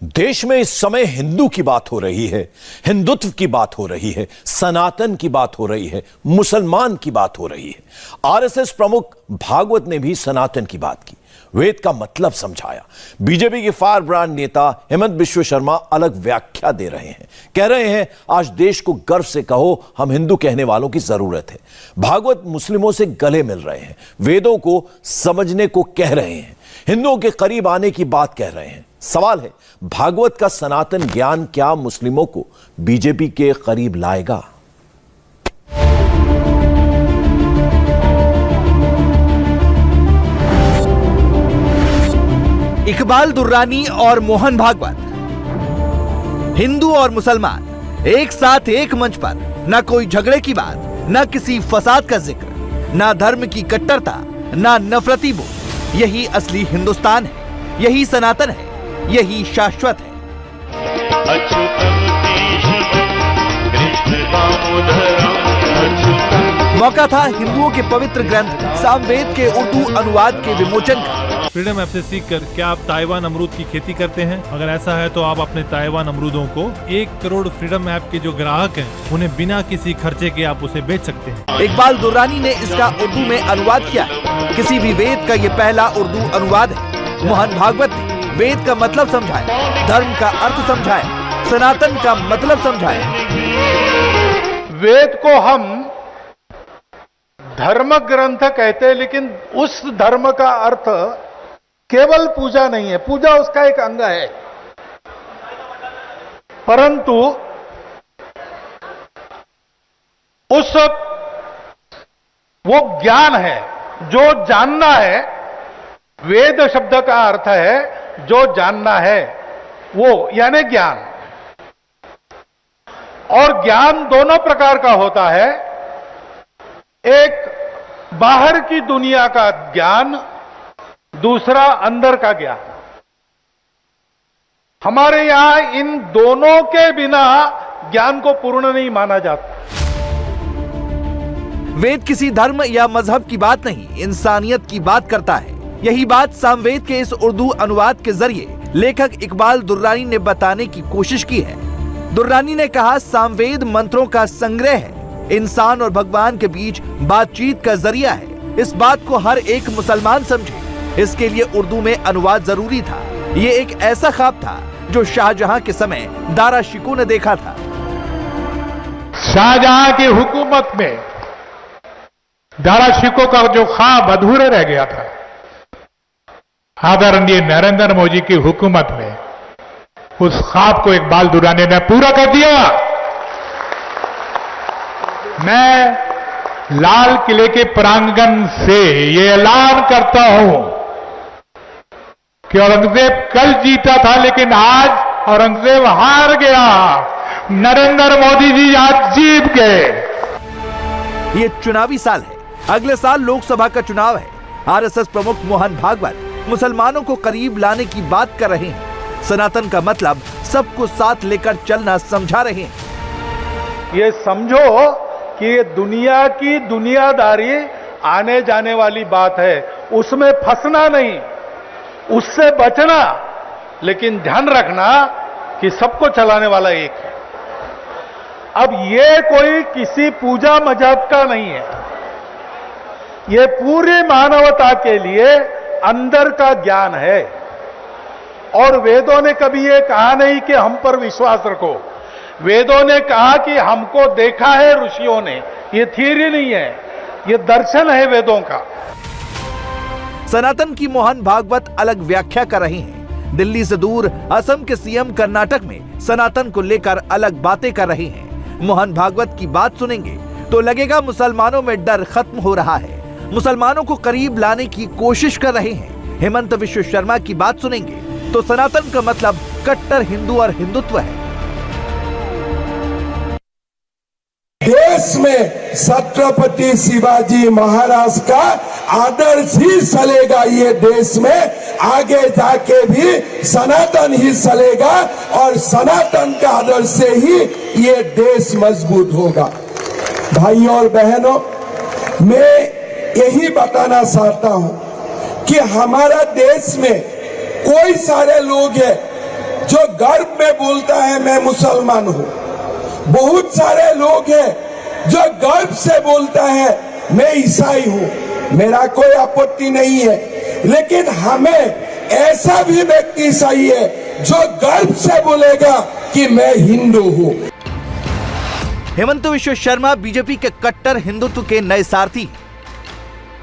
देश में इस समय हिंदू की बात हो रही है, हिंदुत्व की बात हो रही है, सनातन की बात हो रही है, मुसलमान की बात हो रही है। आरएसएस प्रमुख भागवत ने भी सनातन की बात की, वेद का मतलब समझाया। बीजेपी के फायर ब्रांड नेता हेमंत बिश्व शर्मा अलग व्याख्या दे रहे हैं, कह रहे हैं आज देश को गर्व से कहो हम हिंदू कहने वालों की जरूरत है। भागवत मुस्लिमों से गले मिल रहे हैं, वेदों को समझने को कह रहे हैं, हिंदुओं के करीब आने की बात कह रहे हैं। सवाल है, भागवत का सनातन ज्ञान क्या मुस्लिमों को बीजेपी के करीब लाएगा? इकबाल दुर्रानी और मोहन भागवत, हिंदू और मुसलमान एक साथ एक मंच पर, न कोई झगड़े की बात, न किसी फसाद का जिक्र, न धर्म की कट्टरता, न नफरती बोल। यही असली हिंदुस्तान है, यही सनातन है, यही शाश्वत है। मौका था हिंदुओं के पवित्र ग्रंथ सामवेद के उर्दू अनुवाद के विमोचन का। फ्रीडम ऐप से सीखकर क्या आप ताइवान अमरूद की खेती करते हैं? अगर ऐसा है तो आप अपने ताइवान अमरूदों को 1 करोड़ फ्रीडम ऐप के जो ग्राहक हैं उन्हें बिना किसी खर्चे के आप उसे बेच सकते हैं। इकबाल दुर्रानी ने इसका उर्दू में अनुवाद किया है। किसी भी वेद का ये पहला उर्दू अनुवाद है। मोहन भागवत ने वेद का मतलब समझाया, धर्म का अर्थ समझाया, सनातन का मतलब समझाया। वेद को हम धर्म ग्रंथ कहते हैं, लेकिन उस धर्म का अर्थ केवल पूजा नहीं है, पूजा उसका एक अंग है, परंतु उस वो ज्ञान है जो जानना है। वेद शब्द का अर्थ है जो जानना है, वो यानी ज्ञान। और ज्ञान दोनों प्रकार का होता है, एक बाहर की दुनिया का ज्ञान, दूसरा अंदर का ज्ञान। हमारे यहां इन दोनों के बिना ज्ञान को पूर्ण नहीं माना जाता। वेद किसी धर्म या मजहब की बात नहीं, इंसानियत की बात करता है। यही बात सामवेद के इस उर्दू अनुवाद के जरिए लेखक इकबाल दुर्रानी ने बताने की कोशिश की है। दुर्रानी ने कहा, सामवेद मंत्रों का संग्रह है, इंसान और भगवान के बीच बातचीत का जरिया है। इस बात को हर एक मुसलमान समझे, इसके लिए उर्दू में अनुवाद जरूरी था। ये एक ऐसा ख्वाब था जो शाहजहां के समय दारा शिकोह ने देखा था। शाहजहां की हुकूमत में दारा शिकोह का जो ख्वाब अधूरा रह गया था, आदरणीय नरेंद्र मोदी की हुकूमत में उस ख्वाब को इकबाल दुर्रानी ने पूरा कर दिया। मैं लाल किले के प्रांगण से ये ऐलान करता हूं कि औरंगजेब कल जीता था, लेकिन आज औरंगजेब हार गया। नरेंद्र मोदी जी आज जीत गए। ये चुनावी साल है, अगले साल लोकसभा का चुनाव है। आरएसएस प्रमुख मोहन भागवत मुसलमानों को करीब लाने की बात कर रहे हैं। सनातन का मतलब सबको साथ लेकर चलना समझा रहे हैं। ये समझो कि ये दुनिया की दुनियादारी आने जाने वाली बात है, उसमें फंसना नहीं, उससे बचना, लेकिन ध्यान रखना कि सबको चलाने वाला एक है। अब ये कोई किसी पूजा मजहब का नहीं है, ये पूरी मानवता के लिए अंदर का ज्ञान है। और वेदों ने कभी ये कहा नहीं कि हम पर विश्वास रखो, वेदों ने कहा कि हमको देखा है ऋषियों ने। ये थियरी नहीं है, ये दर्शन है वेदों का। सनातन की मोहन भागवत अलग व्याख्या कर रहे हैं। दिल्ली से दूर असम के सीएम कर्नाटक में सनातन को लेकर अलग बातें कर रहे हैं। मोहन भागवत की बात सुनेंगे तो लगेगा मुसलमानों में डर खत्म हो रहा है, मुसलमानों को करीब लाने की कोशिश कर रहे हैं। हेमंत बिश्व शर्मा की बात सुनेंगे तो सनातन का मतलब कट्टर हिंदू और हिंदुत्व है। देश में छत्रपति शिवाजी महाराज का आदर्श ही चलेगा। ये देश में आगे जाके भी सनातन ही चलेगा और सनातन का आदर्श से ही ये देश मजबूत होगा। भाइयों और बहनों, मैं यही बताना चाहता हूं कि हमारा देश में कोई सारे लोग हैं जो गर्व में बोलता है मैं मुसलमान हूं। बहुत सारे लोग हैं जो गर्व से बोलता है मैं ईसाई हूं। मेरा कोई आपत्ति नहीं है, लेकिन हमें ऐसा भी व्यक्ति चाहिए जो गर्व से बोलेगा कि मैं हिंदू हूं। हेमंत विश्व शर्मा बीजेपी के कट्टर हिंदुत्व के नए सारथी हैं।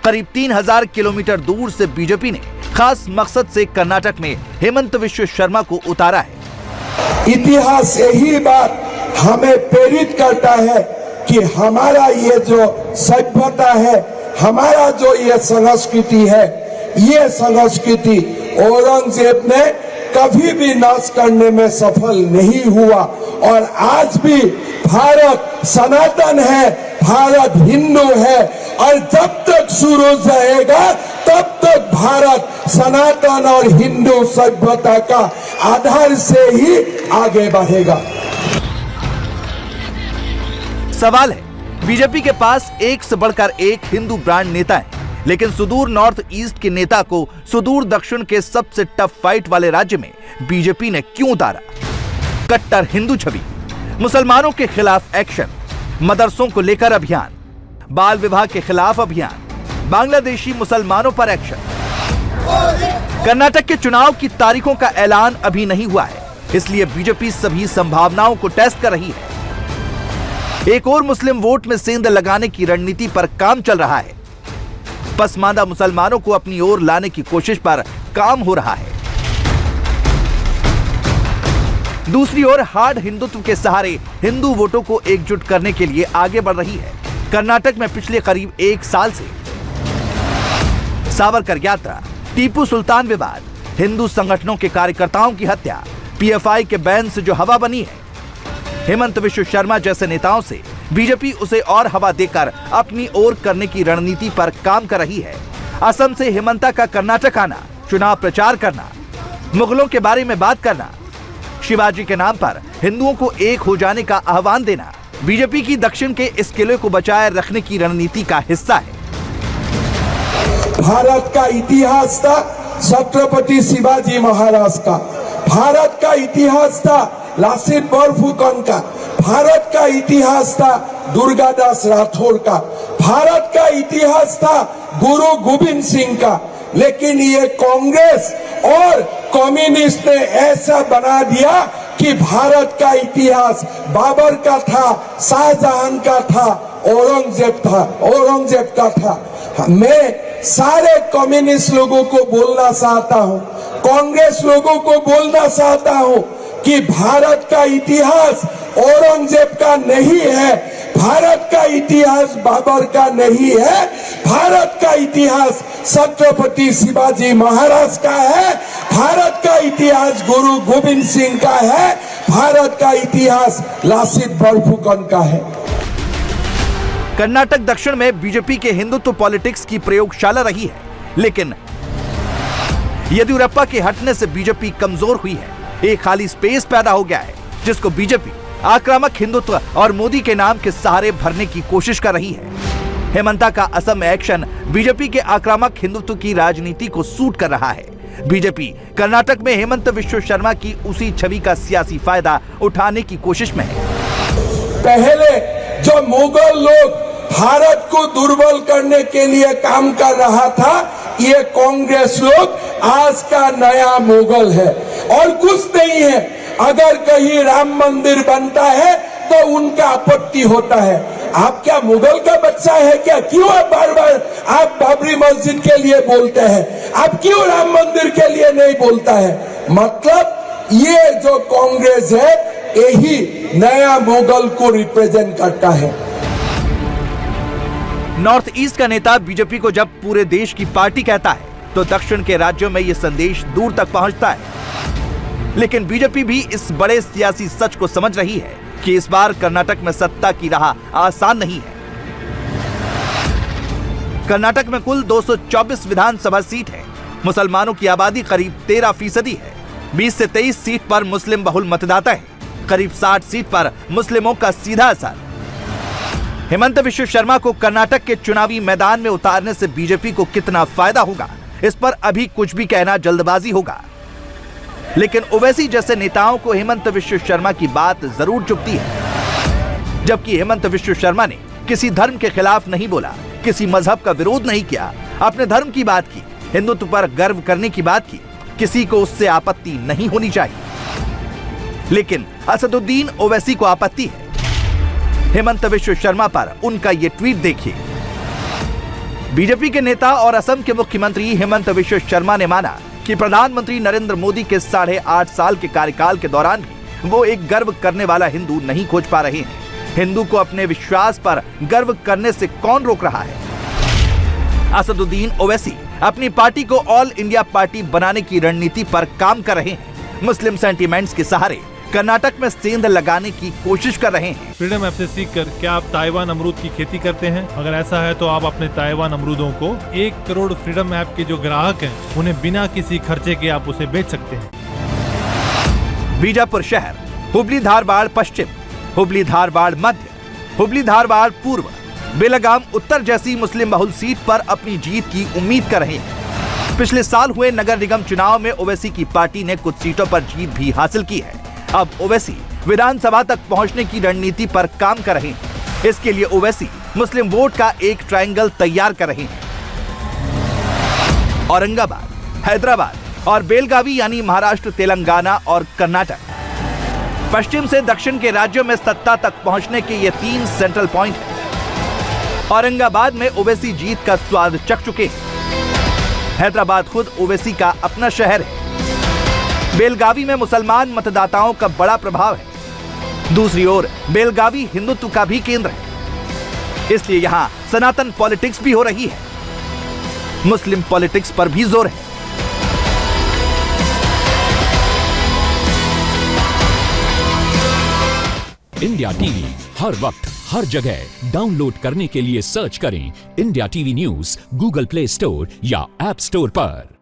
करीब 3000 किलोमीटर दूर से बीजेपी ने खास मकसद से कर्नाटक में हेमंत विश्व शर्मा को उतारा है। इतिहास यही बात हमें प्रेरित करता है कि हमारा ये जो सभ्यता है, हमारा जो ये संस्कृति है, ये संस्कृति औरंगजेब ने कभी भी नाश करने में सफल नहीं हुआ। और आज भी भारत सनातन है, भारत हिंदू है, और जब तक सूरज रहेगा तब तक भारत सनातन और हिंदू सभ्यता का आधार से ही आगे बढ़ेगा। सवाल है, बीजेपी के पास एक से बढ़कर एक हिंदू ब्रांड नेता है, लेकिन सुदूर नॉर्थ ईस्ट के नेता को सुदूर दक्षिण के सबसे टफ फाइट वाले राज्य में बीजेपी ने क्यों उतारा? कट्टर हिंदू छवि, मुसलमानों के खिलाफ एक्शन, मदरसों को लेकर अभियान, बाल विवाह के खिलाफ अभियान, बांग्लादेशी मुसलमानों पर एक्शन। कर्नाटक के चुनाव की तारीखों का ऐलान अभी नहीं हुआ है, इसलिए बीजेपी सभी संभावनाओं को टेस्ट कर रही है। एक और मुस्लिम वोट में सेंध लगाने की रणनीति पर काम चल रहा है। पसमानदा मुसलमानों को अपनी ओर लाने की कोशिश पर काम हो रहा है। दूसरी ओर हार्ड हिंदुत्व के सहारे हिंदू वोटों को एकजुट करने के लिए आगे बढ़ रही है। कर्नाटक में पिछले करीब एक साल से सावरकर यात्रा, टीपू सुल्तान विवाद, हिंदू संगठनों के कार्यकर्ताओं की हत्या, पीएफआई के बैन से जो हवा बनी है, हेमंत विश्व शर्मा जैसे नेताओं से बीजेपी उसे और हवा देकर अपनी ओर करने की रणनीति पर काम कर रही है। असम से हेमंता का कर्नाटक आना, चुनाव प्रचार करना, मुगलों के बारे में बात करना, शिवाजी के नाम पर हिंदुओं को एक हो जाने का आह्वान देना बीजेपी की दक्षिण के इस किले को बचाए रखने की रणनीति का हिस्सा है। भारत का इतिहास था छत्रपति शिवाजी महाराज का, भारत का इतिहास था लासित बोरफुकन का, भारत का इतिहास था दुर्गादास राठौर का, भारत का इतिहास था गुरु गोविंद सिंह का। लेकिन ये कांग्रेस और कम्युनिस्ट ने ऐसा बना दिया कि भारत का इतिहास बाबर का था, शाहजहां का था, औरंगजेब का था। मैं सारे कम्युनिस्ट लोगों को बोलना चाहता हूं, कांग्रेस लोगों को बोलना चाहता हूं कि भारत का इतिहास औरंगजेब का नहीं है, भारत का इतिहास बाबर का नहीं है, भारत का इतिहास छत्रपति शिवाजी महाराज का है, भारत का इतिहास गुरु गोविंद सिंह का है, भारत का इतिहास लासित बोरफुकन का है। कर्नाटक दक्षिण में बीजेपी के हिंदुत्व पॉलिटिक्स की प्रयोगशाला रही है, लेकिन येदियुरप्पा के हटने से बीजेपी कमजोर हुई है। एक खाली स्पेस पैदा हो गया है, जिसको बीजेपी आक्रामक हिंदुत्व और मोदी के नाम के सहारे भरने की कोशिश कर रही है। हेमंता का असम में एक्शन बीजेपी के आक्रामक हिंदुत्व की राजनीति को सूट कर रहा है। बीजेपी कर्नाटक में हेमंत विश्व शर्मा की उसी छवि का सियासी फायदा उठाने की कोशिश में है। पहले जो मुगल लोग भारत को दुर्बल करने के लिए काम कर रहा था, ये कांग्रेस लोग आज का नया मुगल है और कुछ नहीं है। अगर कहीं राम मंदिर बनता है तो उनका आपत्ति होता है। आप क्या मुगल का बच्चा है क्या? क्यों आप बार बार आप बाबरी मस्जिद के लिए बोलते हैं? आप क्यों राम मंदिर के लिए नहीं बोलता है? मतलब ये जो कांग्रेस है, यही नया मुगल को रिप्रेजेंट करता है। नॉर्थ ईस्ट का नेता बीजेपी को जब पूरे देश की पार्टी कहता है, तो दक्षिण के राज्यों में यह संदेश दूर तक पहुंचता है। लेकिन बीजेपी भी इस बड़े सियासी सच को समझ रही है कि इस बार कर्नाटक में सत्ता की राह आसान नहीं है। कर्नाटक में कुल 224 विधानसभा सीट है। मुसलमानों की आबादी करीब 13% है। 20 से 23 सीट पर मुस्लिम बहुल मतदाता है। करीब 60 सीट पर मुस्लिमों का सीधा असर। हेमंत विश्व शर्मा को कर्नाटक के चुनावी मैदान में उतारने से बीजेपी को कितना फायदा होगा, इस पर अभी कुछ भी कहना जल्दबाजी होगा। लेकिन ओवैसी जैसे नेताओं को हेमंत विश्व शर्मा की बात जरूर चुभती है। जबकि हेमंत विश्व शर्मा ने किसी धर्म के खिलाफ नहीं बोला, किसी मजहब का विरोध नहीं किया, अपने धर्म की बात की, हिंदुत्व पर गर्व करने की बात की, किसी को उससे आपत्ति नहीं होनी चाहिए। लेकिन असदुद्दीन ओवैसी को आपत्ति है। हेमंत विश्व शर्मा पर उनका ये ट्वीट देखिए। बीजेपी के नेता और असम के मुख्यमंत्री हेमंत विश्व शर्मा ने माना कि प्रधानमंत्री नरेंद्र मोदी के 8.5 साल के कार्यकाल के दौरान भी वो एक गर्व करने वाला हिंदू नहीं खोज पा रहे हैं। हिंदू को अपने विश्वास पर गर्व करने से कौन रोक रहा है? असदुद्दीन ओवैसी अपनी पार्टी को ऑल इंडिया पार्टी बनाने की रणनीति पर काम कर रहे हैं। मुस्लिम सेंटीमेंट्स के सहारे कर्नाटक में सेंध लगाने की कोशिश कर रहे हैं। फ्रीडम ऐप से सीखकर क्या आप ताइवान अमरूद की खेती करते हैं? अगर ऐसा है तो आप अपने ताइवान अमरूदों को 1 करोड़ फ्रीडम ऐप के जो ग्राहक हैं उन्हें बिना किसी खर्चे के आप उसे बेच सकते हैं। बीजापुर शहर, हुबली धारवाड़ पश्चिम, हुबली धारवाड़ मध्य, हुबली धारवाड़ पूर्व, बेलगाम उत्तर जैसी मुस्लिम बहुल सीट पर अपनी जीत की उम्मीद कर रहे हैं। पिछले साल हुए नगर निगम चुनाव में ओवैसी की पार्टी ने कुछ सीटों पर जीत भी हासिल की है। अब ओवैसी विधानसभा तक पहुंचने की रणनीति पर काम कर रहे हैं। इसके लिए ओवैसी मुस्लिम वोट का एक ट्रायंगल तैयार कर रहे हैं। औरंगाबाद, हैदराबाद और बेलगावी यानी महाराष्ट्र, तेलंगाना और कर्नाटक, पश्चिम से दक्षिण के राज्यों में सत्ता तक पहुंचने के ये 3 सेंट्रल पॉइंट हैं। औरंगाबाद में ओवैसी जीत का स्वाद चख चुके हैं। हैदराबाद खुद ओवैसी का अपना शहर है। बेलगावी में मुसलमान मतदाताओं का बड़ा प्रभाव है। दूसरी ओर बेलगावी हिंदुत्व का भी केंद्र है, इसलिए यहां सनातन पॉलिटिक्स भी हो रही है। मुस्लिम पॉलिटिक्स पर भी जोर है। इंडिया टीवी हर वक्त हर जगह डाउनलोड करने के लिए सर्च करें India TV news Google play store या ऐप स्टोर पर।